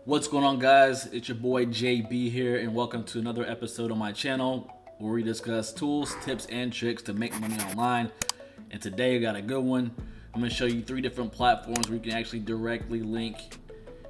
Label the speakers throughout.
Speaker 1: What's going on, guys? It's your boy JB here, and welcome to another episode on my channel where we discuss tools, tips, and tricks to make money online. And today I got a good one. I'm going to show you 3 different platforms where you can actually directly link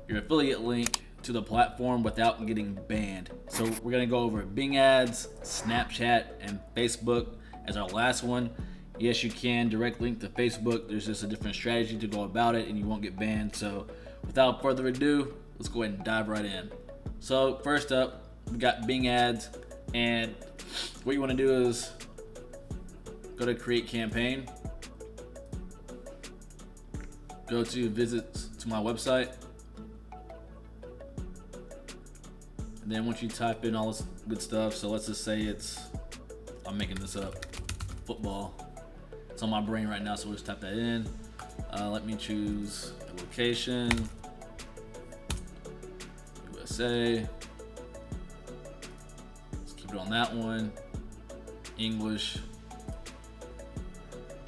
Speaker 1: your affiliate link to the platform without getting banned. So we're going to go over Bing Ads, Snapchat, and Facebook as our last one. Yes, you can direct link to Facebook. There's just a different strategy to go about it and you won't get banned. So without further ado, let's go ahead and dive right in. So first up, we got Bing Ads, and what you want to do is go to create campaign, go to visits to my website, and then once you type in all this good stuff, so let's just say it's, I'm making this up, football. It's on my brain right now, so we'll just type that in. Let me choose a location, USA. Let's keep it on that one. English,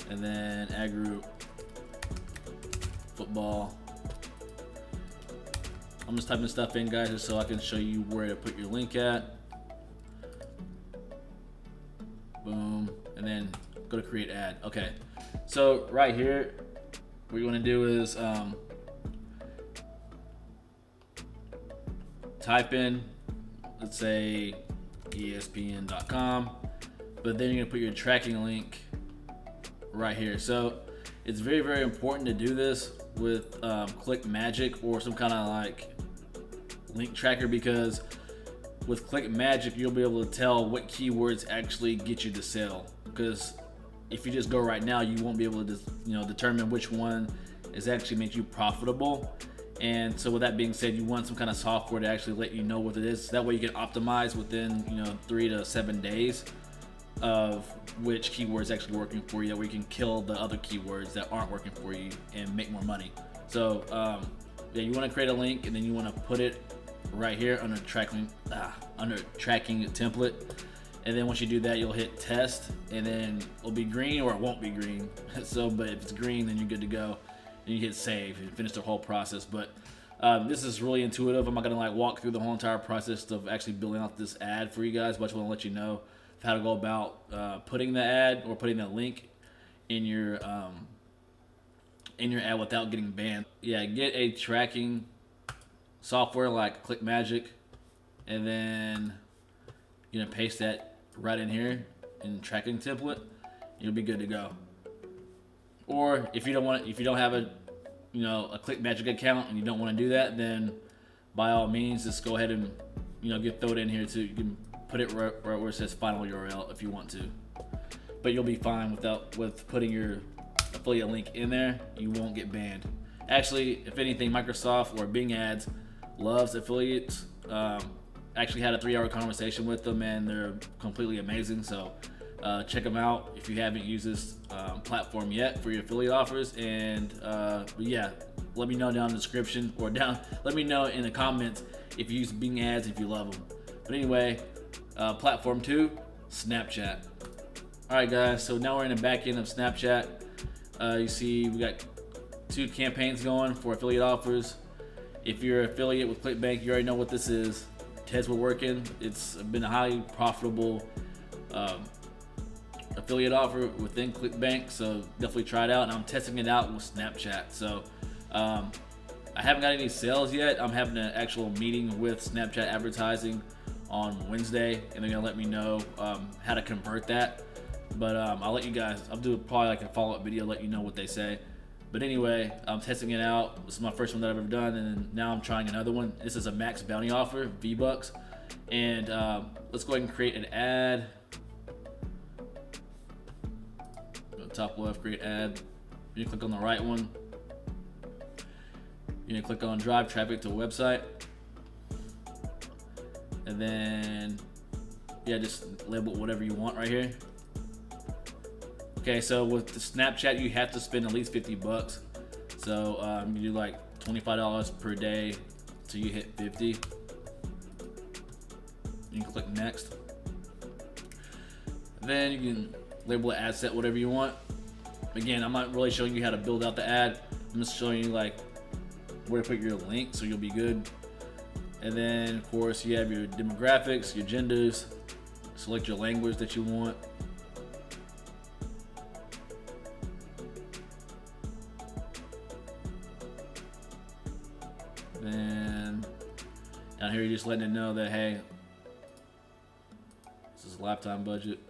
Speaker 1: and then ad group, football. I'm just typing stuff in, guys, just so I can show you where to put your link at. Boom, and then go to create ad. Okay, so right here, what you want to do is type in, let's say ESPN.com, but then you're gonna put your tracking link right here. So it's very, very important to do this with Click Magic or some kind of like link tracker, because with Click Magic you'll be able to tell what keywords actually get you to sell. Because if you just go right now, you won't be able to determine which one is actually make you profitable. And so with that being said, you want some kind of software to actually let you know what it is. That way you can optimize within 3 to 7 days of which keywords actually working for you. That way you can kill the other keywords that aren't working for you and make more money. So yeah, you want to create a link and then you want to put it right here under tracking template. And then once you do that, you'll hit test, and then it'll be green or it won't be green. So, but if it's green, then you're good to go. Then you hit save and finish the whole process. But this is really intuitive. I'm not gonna walk through the whole entire process of actually building out this ad for you guys, but I just want to let you know how to go about putting the ad or putting the link in your ad without getting banned. Yeah, get a tracking software like ClickMagic, and then you're gonna paste that right in here in tracking template. You'll be good to go. Or if you don't have a ClickMagic account and you don't want to do that, then by all means just go ahead and throw it in here too. You can put it right where it says final URL if you want to. But you'll be fine with putting your affiliate link in there. You won't get banned. Actually, if anything, Microsoft or Bing Ads loves affiliates. Actually had a 3-hour conversation with them, and they're completely amazing. So check them out if you haven't used this platform yet for your affiliate offers. And yeah, let me know down in the description, or let me know in the comments if you use Bing Ads, if you love them. But anyway, platform 2, Snapchat. All right, guys, so now we're in the back end of Snapchat. You see we got 2 campaigns going for affiliate offers. If you're an affiliate with ClickBank, you already know what this is. Tests were working. It's been a highly profitable affiliate offer within ClickBank, so definitely try it out. And I'm testing it out with Snapchat. So I haven't got any sales yet. I'm having an actual meeting with Snapchat advertising on Wednesday, and they're gonna let me know how to convert that. But I'll let you guys. I'll do probably like a follow-up video, let you know what they say. But anyway, I'm testing it out. This is my first one that I've ever done, and now I'm trying another one. This is a max bounty offer, V-Bucks. And let's go ahead and create an ad. Go to top left, create ad. You click on the right one. You're gonna click on drive traffic to a website. And then, yeah, just label it whatever you want right here. Okay, so with the Snapchat, you have to spend at least 50 bucks. So you do like $25 per day till you hit 50. You can click next. Then you can label it ad set, whatever you want. Again, I'm not really showing you how to build out the ad. I'm just showing you like where to put your link, so you'll be good. And then of course you have your demographics, your genders, select your language that you want. Then down here you're just letting it know that, hey, this is a lifetime budget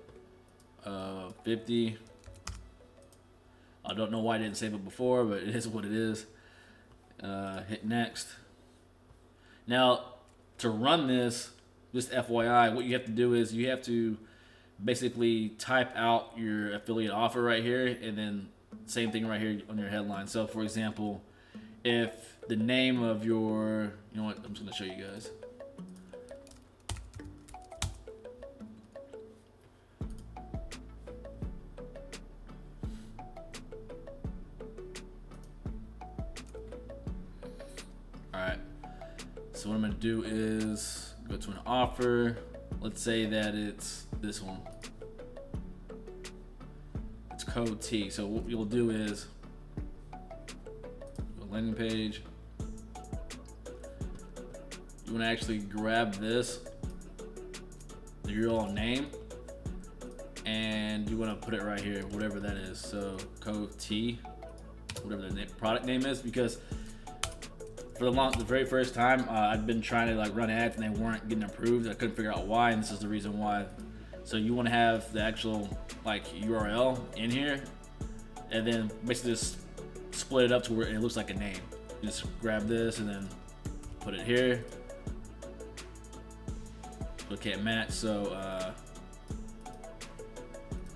Speaker 1: of 50. I don't know why I didn't save it before, but it is what it is. Hit next. Now, to run this, just FYI, what you have to do is you have to basically type out your affiliate offer right here, and then same thing right here on your headline. So, for example, if the name of your, you know what, I'm just going to show you guys. Alright, so what I'm going to do is go to an offer. Let's say that it's this one. It's code T. So what you'll do is go to landing page. You want to actually grab this, your own name, and you want to put it right here, whatever that is. So code T, whatever the product name is, because for the very first time, I've been trying to like run ads and they weren't getting approved. I couldn't figure out why, and this is the reason why. So you want to have the actual like URL in here, and then basically just split it up to where it looks like a name. Just grab this and then put it here. But can't match, so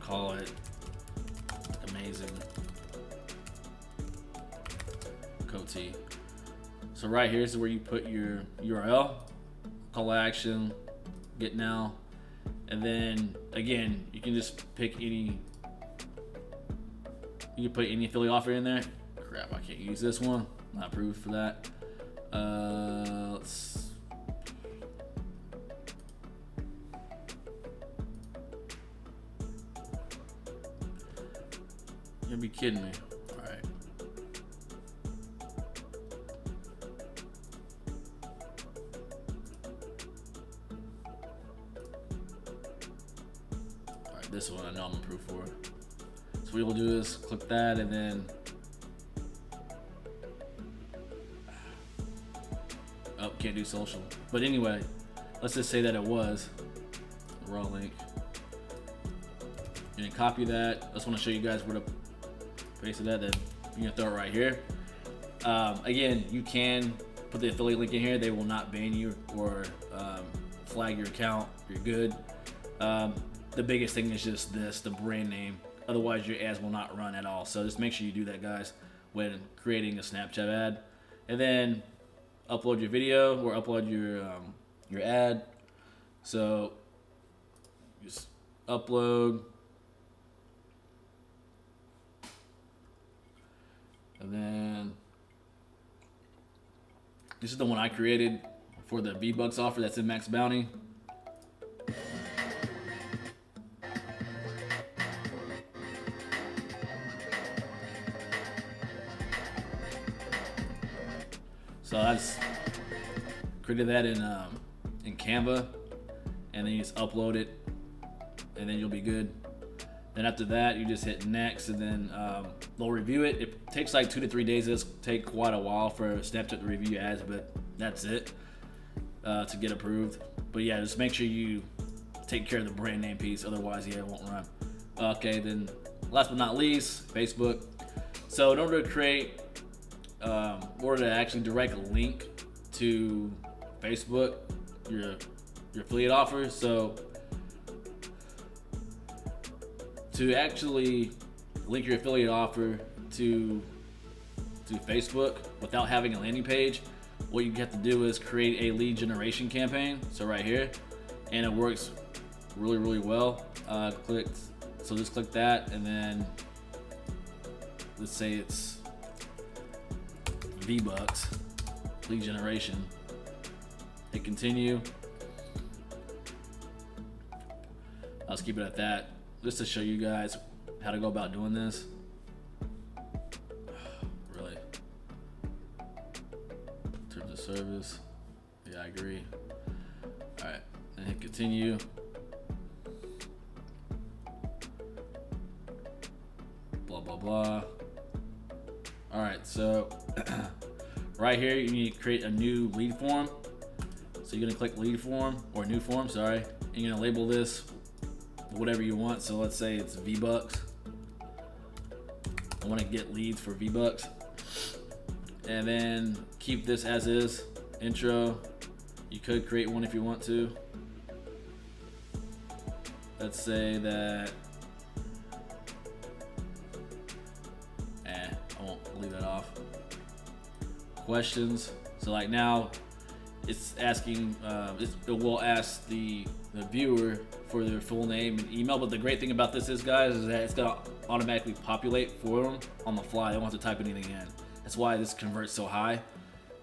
Speaker 1: call it amazing Coty. So right here is where you put your URL, call to action, get now, and then again you can just pick any. You can put any affiliate offer in there. Crap, I can't use this one. Not approved for that. Let's. You'll be kidding me. Alright. Alright, this one I know I'm approved for. So what we'll do is click that and then oh, can't do social. But anyway, let's just say that it was the raw link. And then copy that. I just want to show you guys where to paste that. Then you can throw it right here. Again, you can put the affiliate link in here. They will not ban you or flag your account. You're good. The biggest thing is just this, the brand name. Otherwise, your ads will not run at all. So just make sure you do that, guys, when creating a Snapchat ad. And then upload your video or upload your ad. So just upload. And then this is the one I created for the V-Bucks offer that's in Max Bounty. So I just created that in Canva, and then you just upload it, and then you'll be good. Then after that, you just hit next, and then they'll review it. It takes like 2 to 3 days. It'll take quite a while for Snapchat to review your ads, but that's it to get approved. But yeah, just make sure you take care of the brand name piece. Otherwise, yeah, it won't run. Okay, then last but not least, Facebook. So in order to create, or to actually direct a link to Facebook, your affiliate offer. So to actually link your affiliate offer to Facebook without having a landing page, what you have to do is create a lead generation campaign. So right here, and it works really, really well. So just click that, and then let's say it's V-Bucks lead generation. Hit continue. I'll just keep it at that, just to show you guys how to go about doing this. Really. Terms of service. Yeah, I agree. All right, and hit continue. Blah blah blah. All right, so right here you need to create a new lead form. So you're gonna click lead form or new form, sorry, and you're gonna label this whatever you want. So let's say it's V-Bucks. I want to get leads for V-Bucks, and then keep this as is. Intro. You could create one if you want to. Let's say that. I won't leave that off. Questions. So like now, it's asking. It will ask the viewer for their full name and email. But the great thing about this is, guys, is that it's gonna automatically populate for them on the fly. They don't have to type anything in. That's why this converts so high.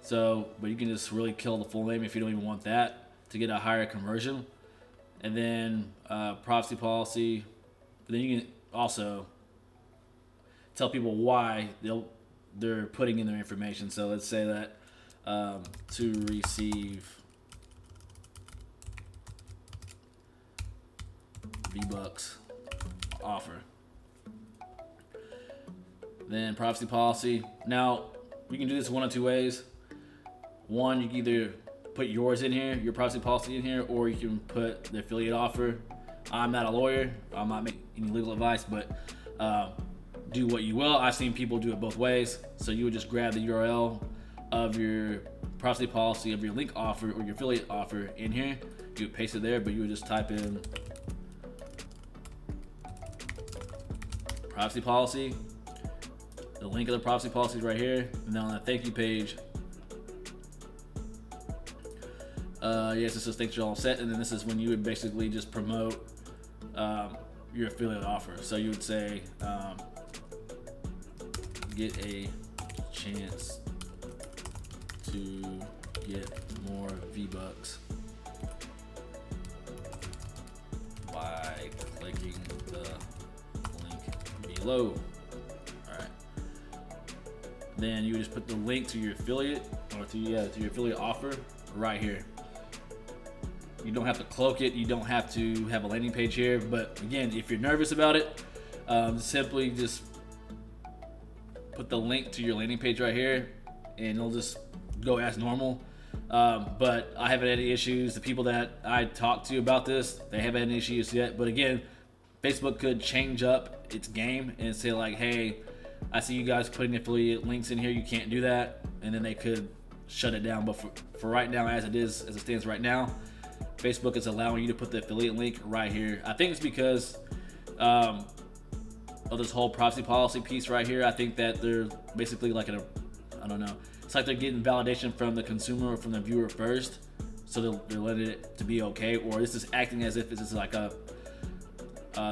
Speaker 1: So, but you can just really kill the full name if you don't even want that to get a higher conversion. And then privacy policy. But then you can also tell people why they're putting in their information. So let's say that to receive V-Bucks offer. Then privacy policy. Now you can do this one of two ways. One, you can either put yours in here, your privacy policy in here, or you can put the affiliate offer. I'm not a lawyer. I'm not making any legal advice, but do what you will. I've seen people do it both ways. So you would just grab the URL of your privacy policy of your link offer or your affiliate offer in here. You would paste it there, but you would just type in privacy policy. The link of the privacy policy is right here. And then on the thank you page, yes, this is thanks you're all set. And then this is when you would basically just promote your affiliate offer. So you would say, get a chance to get more V-Bucks by clicking the link below. Then you would just put the link to your affiliate or to your affiliate offer right here. You don't have to cloak it. You don't have to have a landing page here. But again, if you're nervous about it, simply just put the link to your landing page right here, and it'll just go as normal. But I haven't had any issues. The people that I talked to about this, they haven't had any issues yet. But again, Facebook could change up its game and say like, hey, I see you guys putting affiliate links in here. You can't do that. And then they could shut it down. But for right now, as it stands right now, Facebook is allowing you to put the affiliate link right here. I think it's because of this whole privacy policy piece right here. I think that they're basically like I don't know. It's like they're getting validation from the consumer or from the viewer first. So they're letting it to be okay. Or this is acting as if this is like a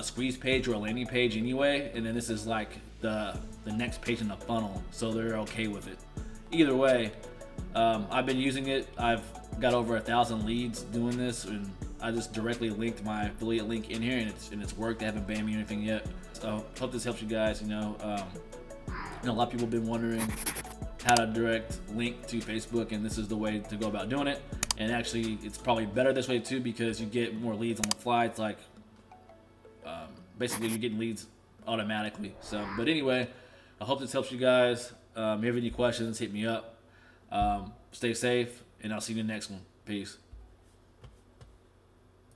Speaker 1: squeeze page or a landing page anyway. And then this is like the next page in the funnel, so they're okay with it. Either way, I've been using it. I've got over 1,000 leads doing this, and I just directly linked my affiliate link in here, and it's worked. They haven't banned me or anything yet. So hope this helps you guys. You know, a lot of people have been wondering how to direct link to Facebook, and this is the way to go about doing it. And actually, it's probably better this way too, because you get more leads on the fly. It's like basically you're getting leads automatically. So, but anyway, I hope this helps you guys. If you have any questions, hit me up. Stay safe, and I'll see you in the next one. Peace.